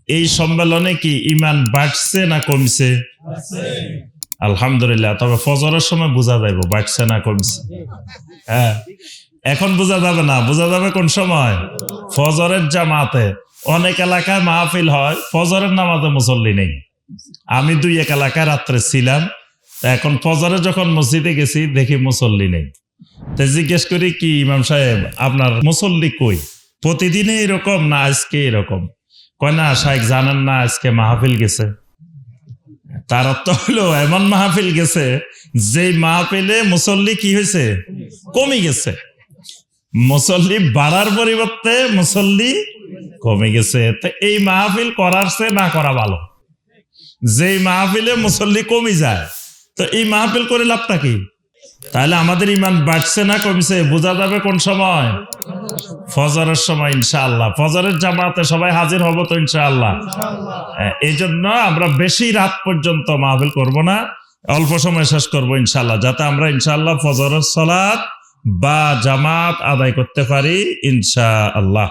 এই সম্মেলনে কি ইমান বাড়ছে না কমছে? আলহামদুলিল্লাহ। তবে ফজরের সময় বোঝা যাইব বাড়ছে না কমছে। হ্যাঁ, এখন বোঝা যাবে না, বোঝা যাবে কোন সময়? ফজরের জামাতে। অনেক এলাকায় মাহফিল হয়, ফজরের নামাজে মুসল্লি নেই। আমি 2-1 এলাকায় রাত্রে ছিলাম, এখন ফজরে যখন মসজিদে গেছি দেখি মুসল্লি নেই। তো জিজ্ঞেস করি, কি ইমাম সাহেব আপনার মুসল্লি কই? প্রতিদিনে এরকম না আজকে এরকম? কয় না শাইখ জানেন না, আজকে মাহফিল গেছে। তার অর্থ হলো এমন মাহফিল গেছে যে মাহফিলে মুসল্লি কি হয়েছে? কমে গেছে। মুসল্লি বাড়ার পরিবর্তে মুসল্লি কমে গেছে। তো এই মাহফিল করার চেয়ে না করা ভালো। যেই মাহফিলে মুসল্লি কমে যায়, তো এই মাহফিল করে লাভটা কি? তাহলে আমাদের ইমান বাড়ছে না কমছে বোঝা যাবে কোন সময়? ফজরের সময় ইনশাআল্লাহ। ফজরের জামাতে সবাই হাজির হব তো ইনশাআল্লাহ। এই জন্য আমরা বেশি রাত পর্যন্ত মাহফিল করব না, অল্প সময় শেষ করবো ইনশাআল্লাহ, যাতে আমরা ইনশাআল্লাহ ফজরের সালাত বা জামাত আদায় করতে পারি ইনশাআল্লাহ।